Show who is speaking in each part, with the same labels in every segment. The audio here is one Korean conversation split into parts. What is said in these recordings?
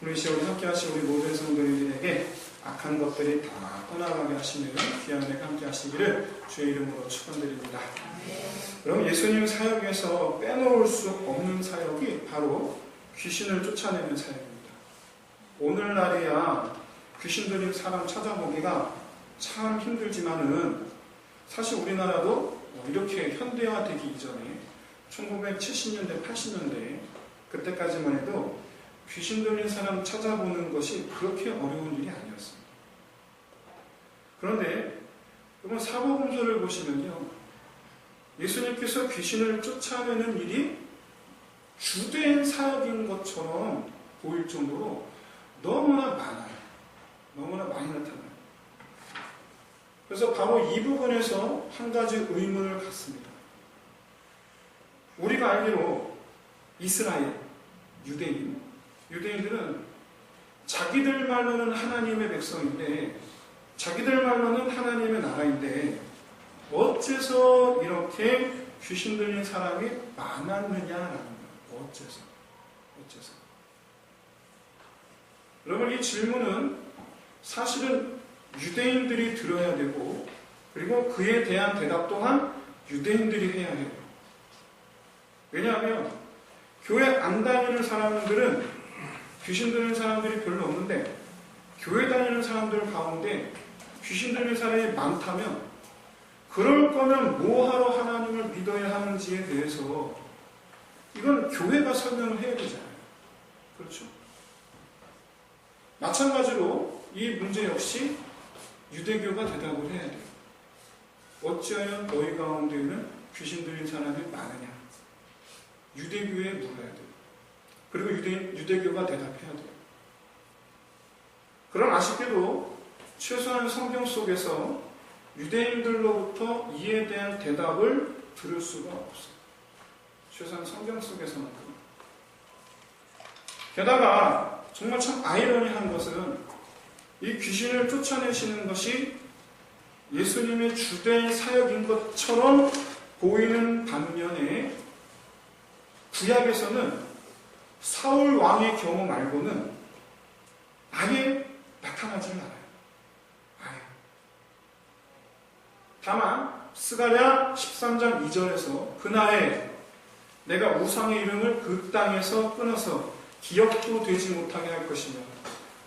Speaker 1: 우리 시험을 함께 하신 우리 모든 성도님들에게 악한 것들이 다 떠나가게 하시는 귀한 은혜가 함께 하시기를 주의 이름으로 축원드립니다. 그럼 예수님 사역에서 빼놓을 수 없는 사역이 바로 귀신을 쫓아내는 사역입니다. 오늘날이야 귀신 들린 사람 찾아보기가 참 힘들지만은 사실 우리나라도 이렇게 현대화되기 이전에 1970년대, 80년대 그때까지만 해도 귀신 들린 사람 찾아보는 것이 그렇게 어려운 일이 아니었습니다. 그런데 여러분 사복음서를 보시면요, 예수님께서 귀신을 쫓아내는 일이 주된 사역인 것처럼 보일 정도로 너무나 많아요. 너무나 많이 나타나요. 그래서 바로 이 부분에서 한 가지 의문을 갖습니다. 우리가 알기로 이스라엘, 유대인들은 자기들 말로는 하나님의 백성인데, 자기들 말로는 하나님의 나라인데 어째서 이렇게 귀신 들린 사람이 많았느냐라는 거예요. 어째서? 여러분, 이 질문은 사실은 유대인들이 들어야 되고, 그리고 그에 대한 대답 또한 유대인들이 해야 해요. 왜냐하면 교회 안 다니는 사람들은 귀신 들린 사람들이 별로 없는데, 교회 다니는 사람들 가운데 귀신 들린 사람이 많다면 그럴 거면 뭐하러 하나님을 믿어야 하는지에 대해서 이건 교회가 설명을 해야 되잖아요. 그렇죠? 마찬가지로 이 문제 역시 유대교가 대답을 해야 돼요. 어찌하여 너희 가운데에는 귀신 들린 사람이 많으냐? 유대교에 물어야 돼요. 그리고 유대교가 대답해야 돼요. 그럼 아쉽게도 최소한 성경 속에서 유대인들로부터 이에 대한 대답을 들을 수가 없어요. 최소한 성경 속에서만큼. 게다가 정말 참 아이러니한 것은 이 귀신을 쫓아내시는 것이 예수님의 주된 사역인 것처럼 보이는 반면에 구약에서는 사울 왕의 경우 말고는 아예 나타나지는 않아요. 아예. 다만 스가랴 13장 2절에서 그날에 내가 우상의 이름을 그 땅에서 끊어서 기억도 되지 못하게 할 것이며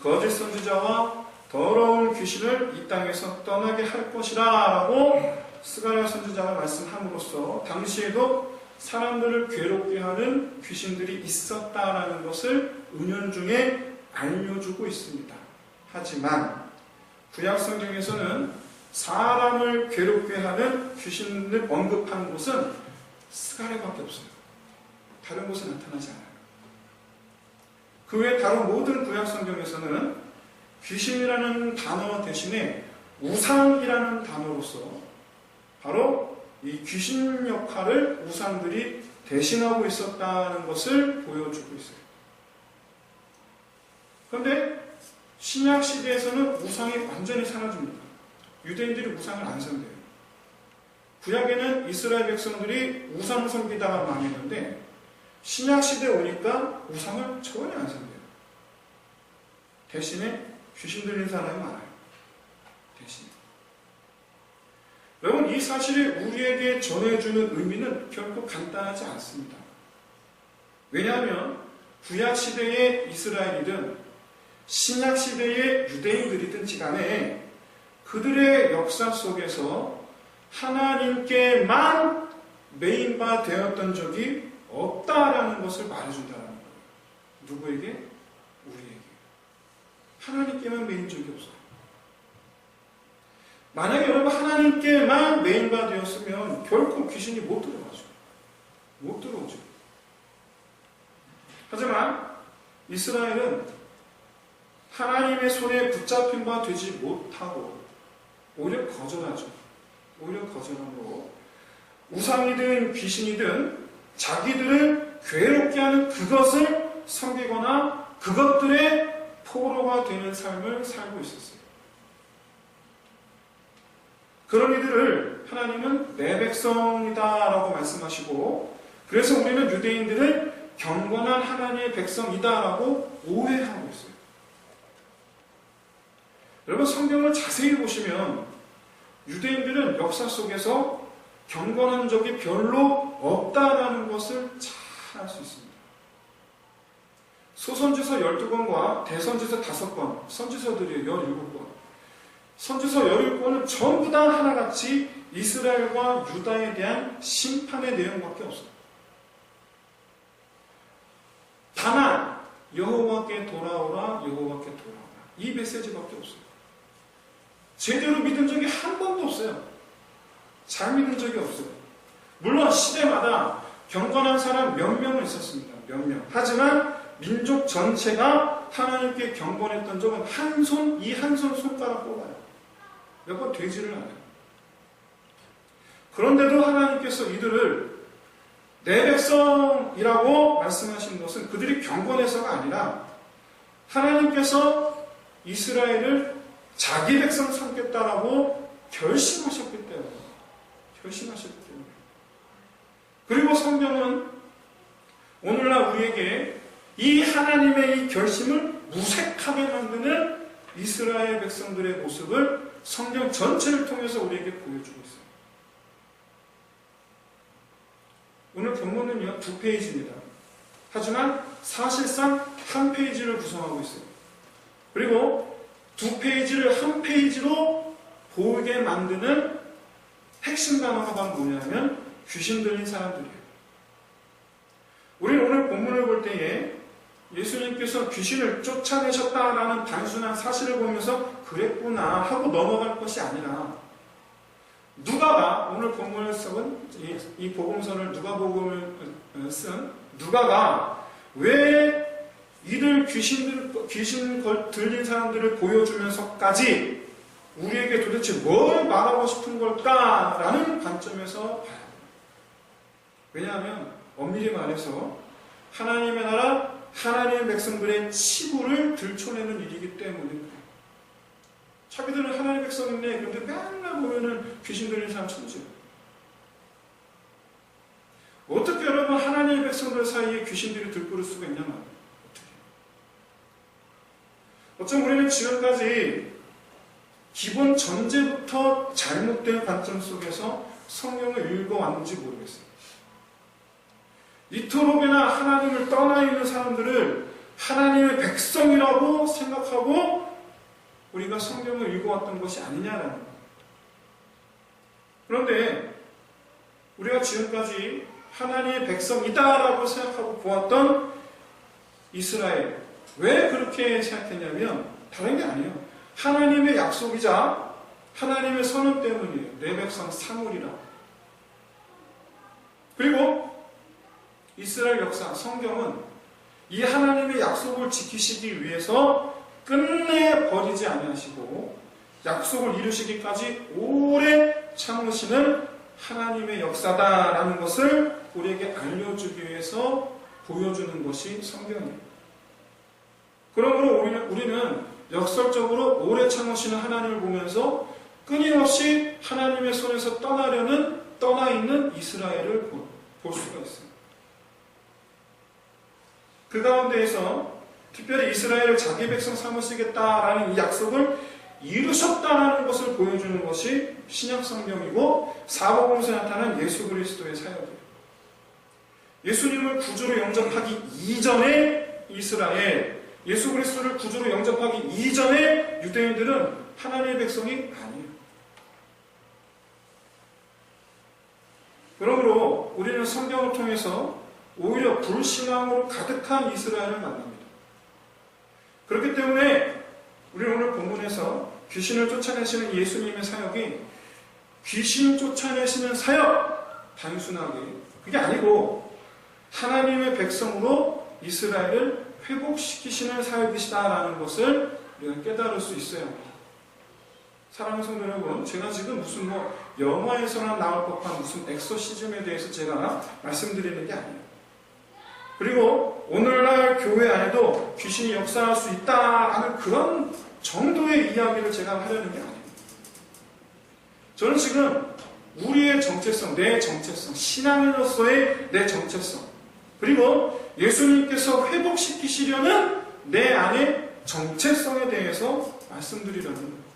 Speaker 1: 거짓 선지자와 더러운 귀신을 이 땅에서 떠나게 할 것이라 라고 스가랴 선지자가 말씀함으로써 당시에도 사람들을 괴롭게 하는 귀신들이 있었다라는 것을 은연중에 알려주고 있습니다. 하지만 구약 성경에서는 사람을 괴롭게 하는 귀신을 언급한 곳은 스가랴밖에 없어요. 다른 곳에 나타나지 않아요. 그 외 다른 모든 구약 성경에서는 귀신이라는 단어 대신에 우상이라는 단어로서 바로 이 귀신 역할을 우상들이 대신하고 있었다는 것을 보여주고 있어요. 그런데 신약 시대에서는 우상이 완전히 사라집니다. 유대인들이 우상을 안 섬겨요. 구약에는 이스라엘 백성들이 우상 섬기다가 망했는데 신약 시대에 오니까 우상을 전혀 안 섬겨요. 대신에 귀신 들린 사람이 많아요. 대신에. 여러분, 이 사실이 우리에게 전해주는 의미는 결코 간단하지 않습니다. 왜냐하면 구약 시대의 이스라엘이든 신약 시대의 유대인들이든지 간에 그들의 역사 속에서 하나님께만 메인바 되었던 적이 없다라는 것을 말해준다는 거예요. 누구에게? 우리에게. 하나님께만 메인 적이 없어요. 만약에 여러분 하나님께만 메인바 되었으면 결코 귀신이 못 들어가죠. 못 들어오죠. 하지만 이스라엘은 하나님의 손에 붙잡힌 바 되지 못하고 오히려 거절하죠. 오히려 거절함으로 우상이든 귀신이든 자기들을 괴롭게 하는 그것을 섬기거나 그것들의 포로가 되는 삶을 살고 있었어요. 그런 이들을 하나님은 내 백성이다 라고 말씀하시고, 그래서 우리는 유대인들을 경건한 하나님의 백성이다라고 오해하고 있어요. 여러분, 성경을 자세히 보시면 유대인들은 역사 속에서 경건한 적이 별로 없다라는 것을 잘 알 수 있습니다. 소선지서 12권과 대선지서 5권, 선지서들이 17권. 선지서 17권은 전부 다 하나같이 이스라엘과 유다에 대한 심판의 내용밖에 없어요. 다만 여호와께 돌아오라, 여호와께 돌아오라, 이 메시지밖에 없어요. 제대로 믿은 적이 한 번도 없어요. 잘 믿은 적이 없어요. 물론 시대마다 경건한 사람 몇 명은 있었습니다. 몇 명. 하지만 민족 전체가 하나님께 경건했던 적은 이 한 손 손가락 뽑아요. 몇 번 되지를 않아요. 그런데도 하나님께서 이들을 내 백성이라고 말씀하신 것은 그들이 경건해서가 아니라 하나님께서 이스라엘을 자기 백성 삼겠다라고 결심하셨기 때문에. 그리고 성경은 오늘날 우리에게 이 하나님의 이 결심을 무색하게 만드는 이스라엘 백성들의 모습을 성경 전체를 통해서 우리에게 보여주고 있어요. 오늘 본문은요, 2페이지입니다. 하지만 사실상 한 페이지를 구성하고 있어요. 그리고 2페이지를 한 페이지로 보이게 만드는 핵심 단어가 뭐냐면 귀신 들린 사람들이에요. 우리는 오늘 본문을 볼 때에 예수님께서 귀신을 쫓아내셨다라는 단순한 사실을 보면서 그랬구나 하고 넘어갈 것이 아니라 누가가 오늘 본문을 쓴 이 복음서를 누가복음을 쓴 누가가 왜 이들 귀신 들린 사람들을 보여주면서까지 우리에게 도대체 뭘 말하고 싶은 걸까라는 관점에서 봐야 돼요. 왜냐하면 엄밀히 말해서 하나님의 나라, 하나님의 백성들의 치부를 들춰내는 일이기 때문입니다. 자기들은 하나님의 백성인데 그런데 맨날 보면은 귀신 들린 사람 천지예요. 어떻게 여러분 하나님의 백성들 사이에 귀신들이 들끓을 수가 있냐 말이에요. 어쩜 우리는 지금까지 기본 전제부터 잘못된 관점 속에서 성경을 읽어왔는지 모르겠어요. 이토록이나 하나님을 떠나 있는 사람들을 하나님의 백성이라고 생각하고 우리가 성경을 읽어왔던 것이 아니냐라는 거예요. 그런데 우리가 지금까지 하나님의 백성이다라고 생각하고 보았던 이스라엘, 왜 그렇게 생각했냐면 다른 게 아니에요. 하나님의 약속이자 하나님의 선언 때문이에요. 내 백성 사물이라. 그리고 이스라엘 역사, 성경은 이 하나님의 약속을 지키시기 위해서 끝내 버리지 아니하시고 약속을 이루시기까지 오래 참으시는 하나님의 역사다라는 것을 우리에게 알려주기 위해서 보여주는 것이 성경이에요. 그러므로 우리는 역설적으로 오래 참으시는 하나님을 보면서 끊임없이 하나님의 손에서 떠나 있는 이스라엘을 볼 수가 있어요. 그 가운데에서 특별히 이스라엘을 자기 백성 삼으시겠다라는 이 약속을 이루셨다는 것을 보여주는 것이 신약 성경이고 사복음서에 나타난 예수 그리스도의 사역이에요. 예수님을 구주로 영접하기 이전에 이스라엘, 예수 그리스도를 구주로 영접하기 이전에 유대인들은 하나님의 백성이 아니에요. 그러므로 우리는 성경을 통해서 오히려 불신앙으로 가득한 이스라엘을 만납니다. 그렇기 때문에 우리는 오늘 본문에서 귀신을 쫓아내시는 예수님의 사역이 귀신 쫓아내시는 사역, 단순하게 그게 아니고 하나님의 백성으로 이스라엘을 회복시키시는 사역이시다라는 것을 우리가 깨달을 수 있어야 합니다. 사랑하는 성도 여러분, 제가 지금 무슨 영화에서나 나올 법한 무슨 엑소시즘에 대해서 제가 말씀드리는 게 아니에요. 그리고 오늘날 교회 안에도 귀신이 역사할 수 있다라는 그런 정도의 이야기를 제가 하려는 게 아니에요. 저는 지금 우리의 정체성, 내 정체성, 신앙인으로서의 내 정체성, 그리고 예수님께서 회복시키시려는 내 안의 정체성에 대해서 말씀드리려는 거예요.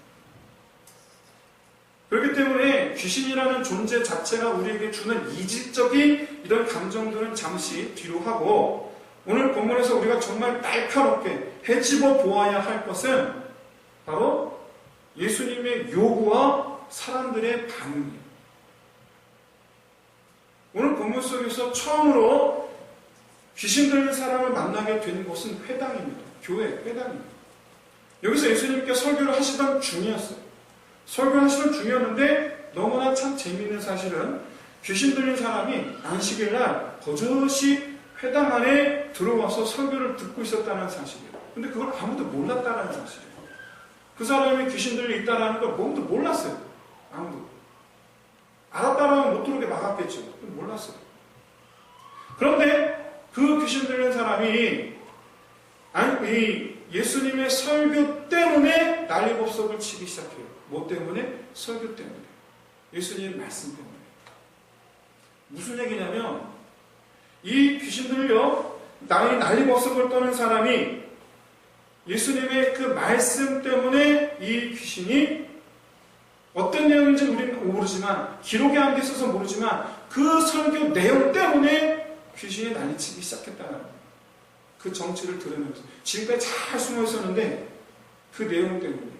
Speaker 1: 그렇기 때문에 귀신이라는 존재 자체가 우리에게 주는 이질적인 이런 감정들은 잠시 뒤로 하고, 오늘 본문에서 우리가 정말 날카롭게 헤집어 보아야 할 것은 바로 예수님의 요구와 사람들의 반응이에요. 오늘 본문 속에서 처음으로 귀신 들린 사람을 만나게 된 곳은 회당입니다. 교회, 회당입니다. 여기서 예수님께 설교를 하시던 중이었어요. 설교하시던 중이었는데 너무나 참 재미있는 사실은 귀신 들린 사람이 안식일날 버젓이 회당 안에 들어와서 설교를 듣고 있었다는 사실이에요. 근데 그걸 아무도 몰랐다는 사실이에요. 그 사람이 귀신 들려 있다는 걸 아무도 몰랐어요. 아무도. 알았다라면 못 들어오게 막았겠죠. 몰랐어요. 그런데 그 귀신 들린 사람이 예수님의 설교 때문에 난리법석을 치기 시작해요. 뭐 때문에? 설교 때문에. 예수님의 말씀 때문에. 무슨 얘기냐면 이 귀신 들려 난리법석을 떠는 사람이 예수님의 그 말씀 때문에 이 귀신이 어떤 내용인지 우리는 모르지만, 기록에 안 돼 있어서 모르지만 그 설교 내용 때문에 귀신이 난리치기 시작했다는 거예요. 그 정치를 들으면서. 지금까지 잘 숨어 있었는데 그 내용 때문에.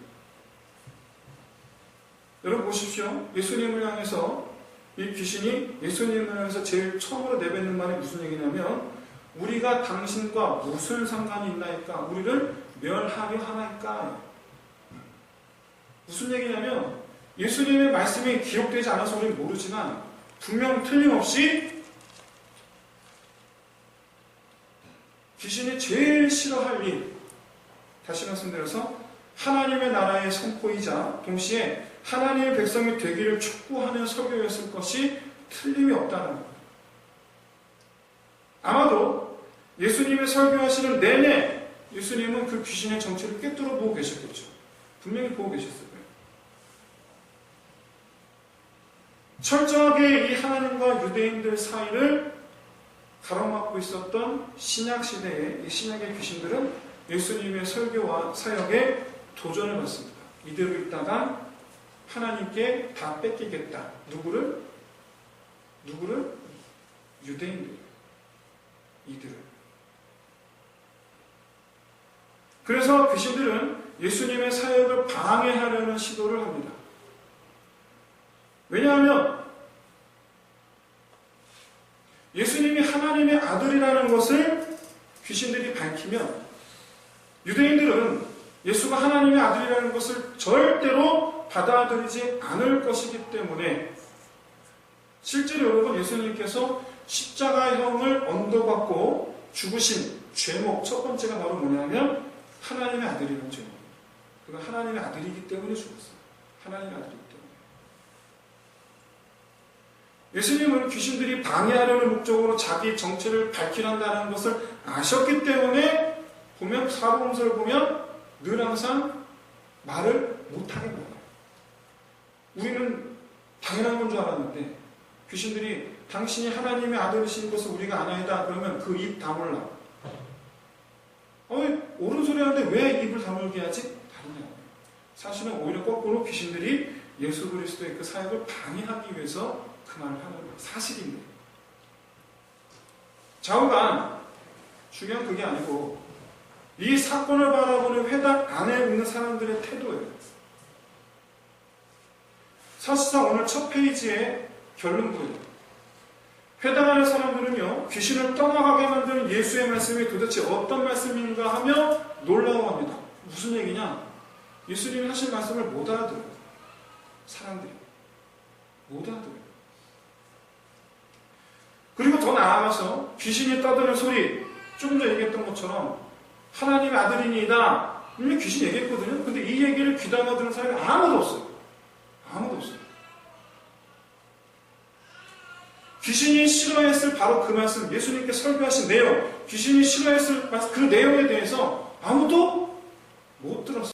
Speaker 1: 여러분 보십시오. 예수님을 향해서 이 귀신이 예수님을 향해서 제일 처음으로 내뱉는 말이 무슨 얘기냐면, 우리가 당신과 무슨 상관이 있나이까? 우리를 멸하려 하나이까? 무슨 얘기냐면, 예수님의 말씀이 기록되지 않아서 우리는 모르지만 분명 틀림없이 귀신이 제일 싫어할 일, 다시 말씀드려서 하나님의 나라의 선포이자 동시에 하나님의 백성이 되기를 촉구하는 설교였을 것이 틀림이 없다는 거예요. 아마도 예수님의 설교하시는 내내 예수님은 그 귀신의 정체를 꿰뚫어 보고 계셨겠죠. 분명히 보고 계셨을 거예요. 철저하게 이 하나님과 유대인들 사이를 가로막고 있었던 신약시대의 이 신약의 귀신들은 예수님의 설교와 사역에 도전을 받습니다. 이대로 있다가 하나님께 다 뺏기겠다. 누구를? 유대인들. 이들을. 그래서 귀신들은 예수님의 사역을 방해하려는 시도를 합니다. 왜냐하면 예수님이 하나님의 아들이라는 것을 귀신들이 밝히면 유대인들은 예수가 하나님의 아들이라는 것을 절대로 받아들이지 않을 것이기 때문에, 실제로 여러분 예수님께서 십자가형을 언도받고 죽으신 죄목 첫 번째가 바로 뭐냐면 하나님의 아들이라는 죄목이에요. 그가 하나님의 아들이기 때문에 죽었어요. 하나님의 아들이기 때문에. 예수님은 귀신들이 방해하려는 목적으로 자기 정체를 밝히란다는 것을 아셨기 때문에 보면 사복음서를 보면 늘 항상 말을 못하게 먹어요. 우리는 당연한 건 줄 알았는데 귀신들이 당신이 하나님의 아들이신 것을 우리가 아나이다 그러면 그 입 다물라. 옳은 소리 하는데 왜 입을 다물게 하지? 다르냐. 사실은 오히려 거꾸로 귀신들이 예수 그리스도의 그 사역을 방해하기 위해서 그 말을 하는 거예요. 사실인데. 좌우간 중요한 그게 아니고 이 사건을 바라보는 회당 안에 있는 사람들의 태도예요. 사실상 오늘 첫 페이지의 결론부예요. 회당 안의 사람들은요, 귀신을 떠나가게 만드는 예수의 말씀이 도대체 어떤 말씀인가 하며 놀라워합니다. 무슨 얘기냐? 예수님이 하신 말씀을 못 알아들어요. 사람들이. 못 알아들어요. 그리고 더 나아가서 귀신이 떠드는 소리, 조금 전에 얘기했던 것처럼 하나님의 아들이니이다. 분명히 귀신 얘기했거든요. 근데 이 얘기를 귀담아 듣는 사람이 아무도 없어요. 아무도 없어요. 귀신이 싫어했을 바로 그 말씀, 예수님께 설교하신 내용, 귀신이 싫어했을 그 내용에 대해서 아무도 못 들었어요.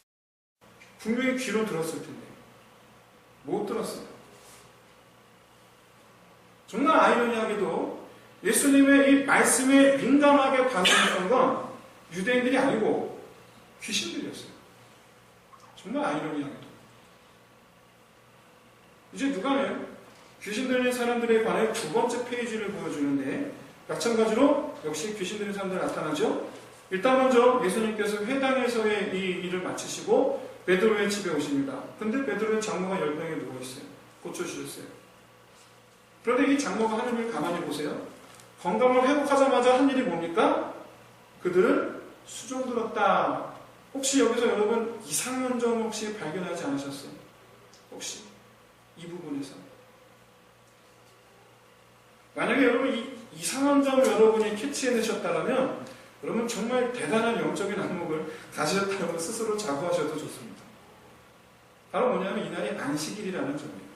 Speaker 1: 분명히 귀로 들었을 텐데 못 들었어요. 정말 아이러니하게도 예수님의 이 말씀에 민감하게 반응했던 건 유대인들이 아니고 귀신들이었어요. 정말 아이러니하게도. 이제 누가는 귀신 들린 사람들에 관해 두 번째 페이지를 보여주는데 마찬가지로 역시 귀신 들린 사람들이 나타나죠. 일단 먼저 예수님께서 회당에서의 이 일을 마치시고 베드로의 집에 오십니다. 근데 베드로의 장모가 10명에 누워있어요. 고쳐주셨어요. 그런데 이 장모가 하는 일 가만히 보세요. 건강을 회복하자마자 한 일이 뭡니까? 그들을 수종들었다. 혹시 여기서 여러분 이상한 점 혹시 발견하지 않으셨어요? 혹시 이 부분에서 만약에 여러분 이 이상한 점을 여러분이 캐치해내셨다면 여러분 정말 대단한 영적인 안목을 가지셨다는 걸 스스로 자부하셔도 좋습니다. 바로 뭐냐면 이날이 안식일이라는 점이에요.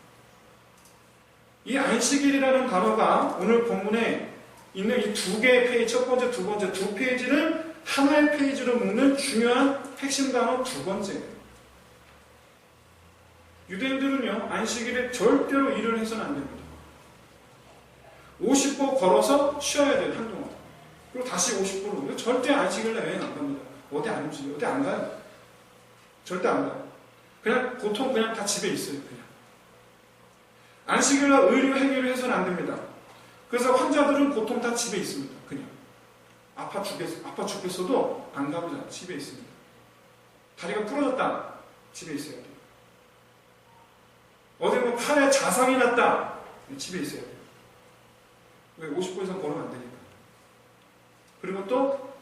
Speaker 1: 이 안식일이라는 단어가 오늘 본문에 있는 이 두 개의 페이지, 첫 번째, 두 번째 두 페이지를 하나의 페이지로 묶는 중요한 핵심 단어 두 번째예요. 유대인들은요, 안식일에 절대로 일을 해서는 안 됩니다. 50보 걸어서 쉬어야 돼요, 한동안. 그리고 다시 50보로. 절대 안식일에 여행 안 갑니다. 어디 안 움직여요. 어디 안 가요. 절대 안 가요. 그냥, 보통 그냥 다 집에 있어요, 그냥. 안식일날 의료 행위를 해서는 안 됩니다. 그래서 환자들은 보통 다 집에 있습니다, 그냥. 아파 죽겠어도 안 갑니다. 집에 있습니다. 다리가 부러졌다. 집에 있어야 돼요. 어디 뭐 팔에 자상이 났다. 집에 있어야 돼요. 왜? 50보 이상 걸으면 안 되니까. 그리고 또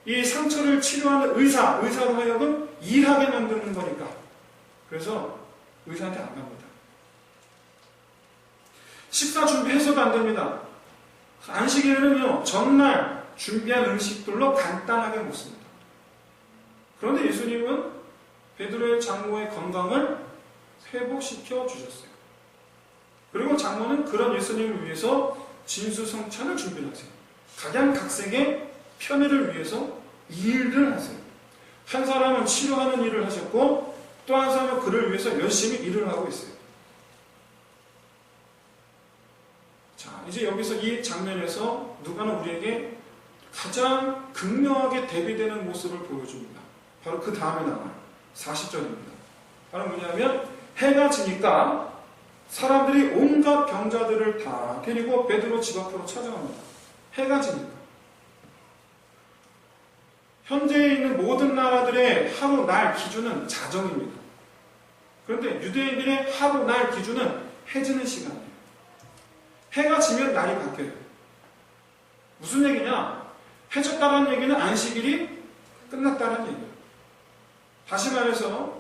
Speaker 1: 이 상처를 치료하는 의사로 하여금 일하게 만드는 거니까. 그래서 의사한테 안 갑니다. 식사 준비해서도 안 됩니다. 안식일에는요, 전날 준비한 음식들로 간단하게 먹습니다. 그런데 예수님은 베드로의 장모의 건강을 회복시켜 주셨어요. 그리고 장모는 그런 예수님을 위해서 진수성찬을 준비하세요. 각양각색의 편의를 위해서 일을 하세요. 한 사람은 치료하는 일을 하셨고 또 한 사람은 그를 위해서 열심히 일을 하고 있어요. 자, 이제 여기서 이 장면에서 누가는 우리에게 가장 극명하게 대비되는 모습을 보여줍니다. 바로 그 다음에 나와요. 40절입니다. 바로 뭐냐면 해가 지니까 사람들이 온갖 병자들을 다 데리고 베드로 집 앞으로 찾아갑니다. 해가 지니까. 현재 있는 모든 나라들의 하루 날 기준은 자정입니다. 그런데 유대인들의 하루 날 기준은 해 지는 시간이에요. 해가 지면 날이 바뀌어요. 무슨 얘기냐? 해졌다는 얘기는 안식일이 끝났다는 얘기예요. 다시 말해서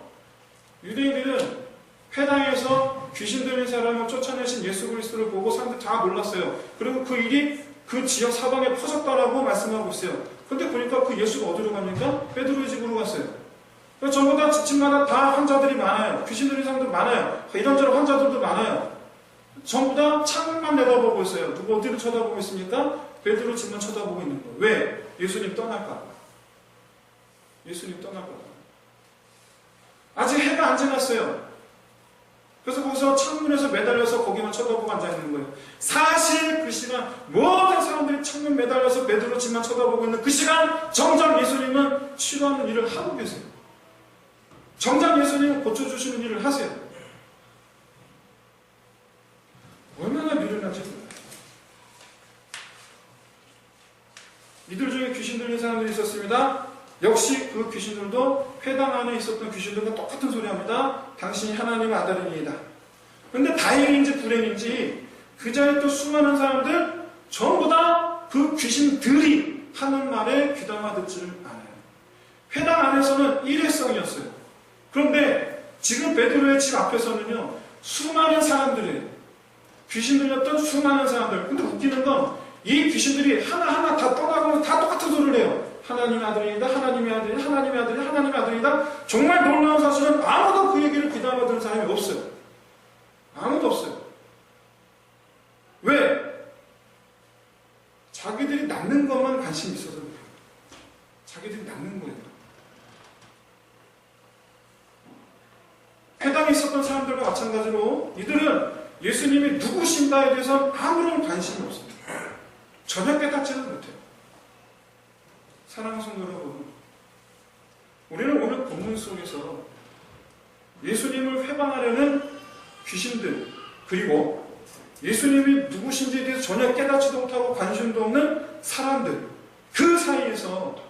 Speaker 1: 유대인들은 회당에서 귀신 들린 사람을 쫓아내신 예수 그리스도를 보고 사람들 다 놀랐어요. 그리고 그 일이 그 지역 사방에 퍼졌다라고 말씀하고 있어요. 근데 보니까 그 예수가 어디로 갑니까? 베드로의 집으로 갔어요. 전부 다 집집마다 다 환자들이 많아요. 귀신 들린 사람들 많아요. 이런저런 환자들도 많아요. 전부 다 창문만 내다보고 있어요. 누구 어디를 쳐다보고 있습니까? 베드로 집만 쳐다보고 있는 거예요. 왜? 예수님 떠날까? 예수님 떠날까? 아직 해가 안 지났어요. 그래서 거기서 창문에서 매달려서 거기만 쳐다보고 앉아있는 거예요. 사실 그 시간 모든 사람들이 창문 매달려서 베드로 집만 쳐다보고 있는 그 시간 정작 예수님은 치료하는 일을 하고 계세요. 정작 예수님은 고쳐주시는 일을 하세요. 얼마나 미련한지 몰라요. 이들 중에 귀신 들린 사람들이 있었습니다. 역시 그 귀신들도 회당 안에 있었던 귀신들과 똑같은 소리 합니다. 당신이 하나님의 아들이니이다. 그런데 다행인지 불행인지 그 자리에 또 수많은 사람들 전부 다 그 귀신들이 하는 말에 귀담아 듣지를 않아요. 회당 안에서는 일회성이었어요. 그런데 지금 베드로의 집 앞에서는요, 수많은 사람들이에요. 귀신 들렸던 수많은 사람들. 근데 웃기는 건 이 귀신들이 하나하나 다 떠나가면서 다 똑같은 소리를 해요. 하나님의 아들이다, 하나님의 아들이다, 하나님의 아들이다, 하나님의 아들이다. 정말 놀라운 사실은 아무도 그 얘기를 귀담아 듣는 사람이 없어요. 아무도 없어요. 왜? 자기들이 낳는 것만 관심이 있어서 그래요. 자기들이 낳는 거예요. 회당에 있었던 사람들과 마찬가지로 이들은 예수님이 누구신가에 대해서 아무런 관심이 없습니다. 전혀 깨닫지는 못해요. 사랑하는 성도 여러분, 우리는 오늘 본문 속에서 예수님을 회방하려는 귀신들, 그리고 예수님이 누구신지에 대해서 전혀 깨닫지도 못하고 관심도 없는 사람들, 그 사이에서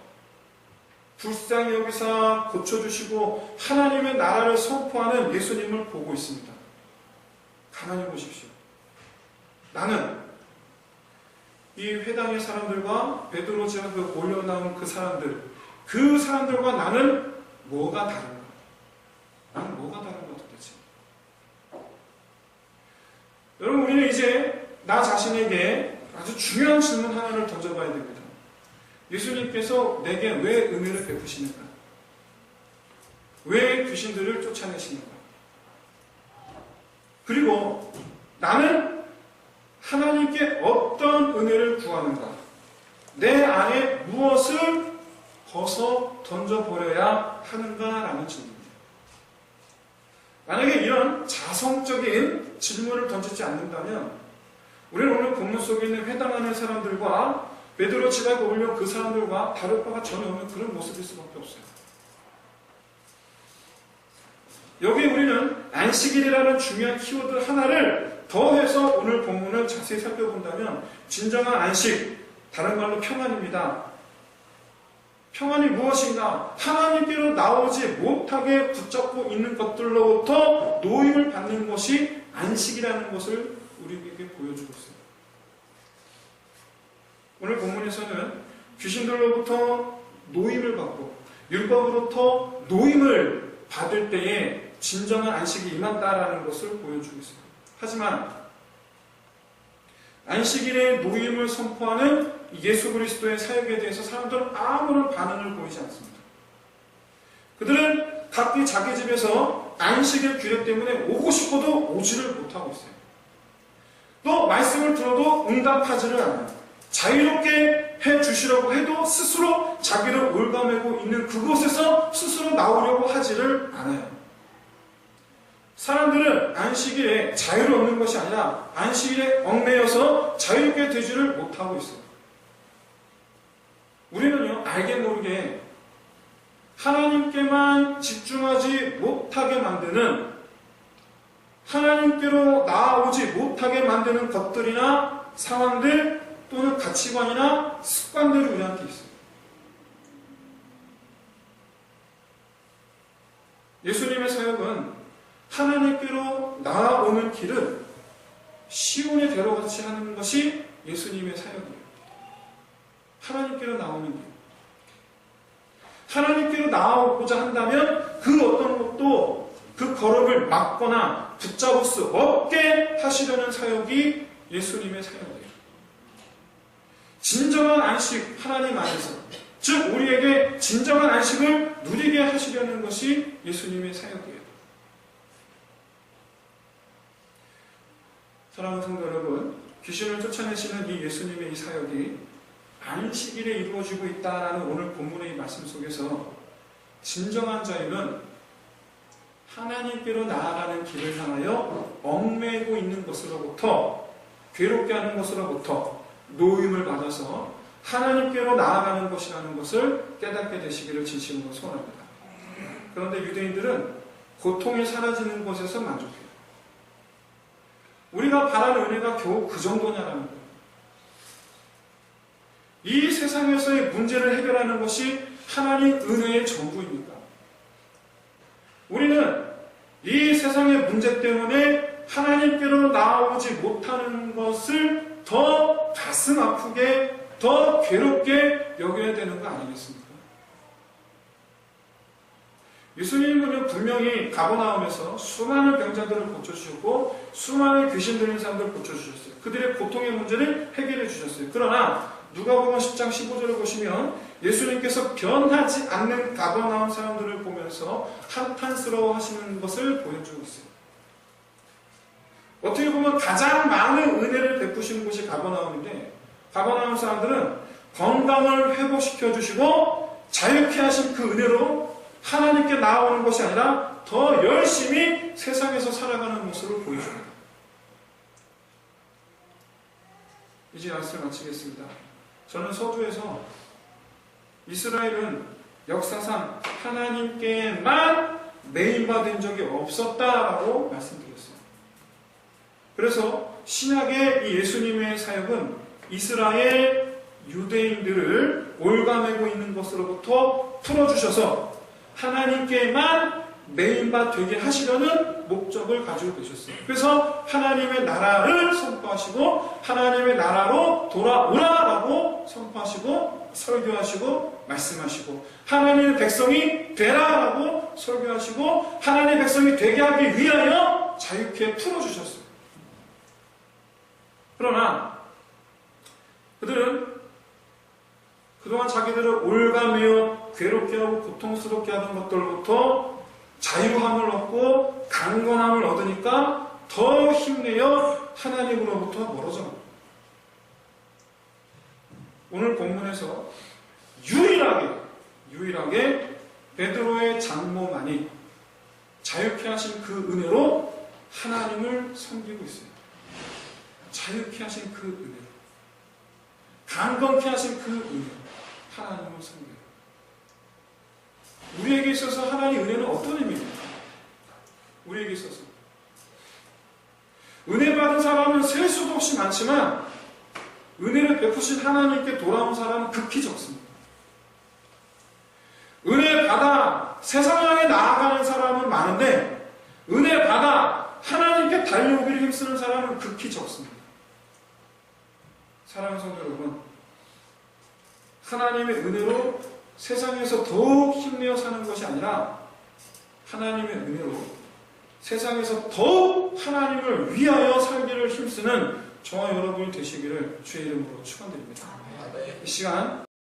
Speaker 1: 불쌍히 여기사 고쳐주시고 하나님의 나라를 선포하는 예수님을 보고 있습니다. 가만히 보십시오. 나는 이 회당의 사람들과 베드로 집 앞에 올려나온 그 사람들과 나는 뭐가 다른가? 나는 뭐가 다른가 도대체? 여러분, 우리는 이제 나 자신에게 아주 중요한 질문 하나를 던져봐야 됩니다. 예수님께서 내게 왜 은혜를 베푸시는가? 왜 귀신들을 쫓아내시는가? 그리고 나는 하나님께 어떤 은혜를 구하는가? 내 안에 무엇을 벗어 던져버려야 하는가라는 질문입니다. 만약에 이런 자성적인 질문을 던지지 않는다면 우리는 오늘 본문 속에 있는 회당하는 사람들과 베드로 집 앞에 올려온 그 사람들과 다를 바가 전혀 없는 그런 모습일 수밖에 없어요. 여기 우리는 안식일이라는 중요한 키워드 하나를 더해서 오늘 본문을 자세히 살펴본다면 진정한 안식, 다른 말로 평안입니다. 평안이 무엇인가? 하나님께로 나오지 못하게 붙잡고 있는 것들로부터 노임을 받는 것이 안식이라는 것을 우리에게 보여주고 있습니다. 오늘 본문에서는 귀신들로부터 노임을 받고 율법으로부터 노임을 받을 때에 진정한 안식이 임한다라는 것을 보여주고 있습니다. 하지만 안식일의 노임을 선포하는 예수 그리스도의 사역에 대해서 사람들은 아무런 반응을 보이지 않습니다. 그들은 각기 자기 집에서 안식일 규례 때문에 오고 싶어도 오지를 못하고 있어요. 또 말씀을 들어도 응답하지를 않아요. 자유롭게 해주시려고 해도 스스로 자기를 올가매고 있는 그곳에서 스스로 나오려고 하지를 않아요. 사람들은 안식일에 자유를 얻는 것이 아니라 안식일에 얽매여서 자유롭게 되지를 못하고 있어요. 우리는요, 알게 모르게 하나님께만 집중하지 못하게 만드는, 하나님께로 나아오지 못하게 만드는 것들이나 상황들 또는 가치관이나 습관들이 우리한테 있어요. 예수님의 사역은 하나님께로 나아오는 길을 시온의 대로같이 하는 것이 예수님의 사역이에요. 하나님께로 나오는 길. 하나님께로 나아오고자 한다면 그 어떤 것도 그 걸음을 막거나 붙잡을 수 없게 하시려는 사역이 예수님의 사역이에요. 진정한 안식, 하나님 안에서, 즉 우리에게 진정한 안식을 누리게 하시려는 것이 예수님의 사역이에요. 사랑하는 성도 여러분, 귀신을 쫓아내시는 이 예수님의 이 사역이 안식일에 이루어지고 있다라는 오늘 본문의 이 말씀 속에서 진정한 자유는 하나님께로 나아가는 길을 향하여 얽매이고 있는 것으로부터, 괴롭게 하는 것으로부터 노임을 받아서 하나님께로 나아가는 것이라는 것을 깨닫게 되시기를 진심으로 소원합니다. 그런데 유대인들은 고통이 사라지는 것에서 만족해요. 우리가 바라는 은혜가 겨우 그 정도냐라는 거예요. 이 세상에서의 문제를 해결하는 것이 하나님 은혜의 전부입니까? 우리는 이 세상의 문제 때문에 하나님께로 나아오지 못하는 것을 더 가슴 아프게, 더 괴롭게 여겨야 되는 거 아니겠습니까? 예수님은 분명히 가버나움에서 수많은 병자들을 고쳐주셨고 수많은 귀신 들린 사람들을 고쳐주셨어요. 그들의 고통의 문제를 해결해 주셨어요. 그러나 누가복음 10장 15절을 보시면 예수님께서 변하지 않는 가버나움 사람들을 보면서 한탄스러워 하시는 것을 보여주고 있어요. 어떻게 보면 가장 많은 은혜를 베푸시는 곳이 가버나움인데, 가버나움 사람들은 건강을 회복시켜 주시고 자유케 하신 그 은혜로 하나님께 나아오는 것이 아니라 더 열심히 세상에서 살아가는 모습을 보여줍니다. 이제 말씀을 마치겠습니다. 저는 서두에서 이스라엘은 역사상 하나님께만 매인받은 적이 없었다라고 말씀드렸어요. 그래서 신약의 이 예수님의 사역은 이스라엘 유대인들을 올가매고 있는 것으로부터 풀어주셔서 하나님께만 메인바 되게 하시려는 목적을 가지고 계셨어요. 그래서 하나님의 나라를 선포하시고 하나님의 나라로 돌아오라라고 선포하시고 설교하시고 말씀하시고 하나님의 백성이 되라라고 설교하시고 하나님의 백성이 되게 하기 위하여 자유케 풀어주셨어요. 그러나 그들은 그동안 자기들을 올가매어 괴롭게 하고 고통스럽게 하던 것들로부터 자유함을 얻고 강건함을 얻으니까 더 힘내어 하나님으로부터 멀어져 갑니다. 오늘 본문에서 유일하게 베드로의 장모만이 자유케 하신 그 은혜로 하나님을 섬기고 있어요. 자유케 하신 그 은혜로, 강건케 하신 그 은혜로 하나님을 섬겨요. 우리에게 있어서 하나님의 은혜는 어떤 의미입니까? 우리에게 있어서 은혜 받은 사람은 셀 수도 없이 많지만 은혜를 베푸신 하나님께 돌아온 사람은 극히 적습니다. 은혜 받아 세상 향해 나아가는 사람은 많은데 은혜 받아 하나님께 달려오기를 힘쓰는 사람은 극히 적습니다. 사랑하는 성도 여러분, 하나님의 은혜로 세상에서 더욱 힘내어 사는 것이 아니라 하나님의 은혜로 세상에서 더욱 하나님을 위하여 살기를 힘쓰는 저와 여러분이 되시기를 주의 이름으로 축원드립니다. 이 시간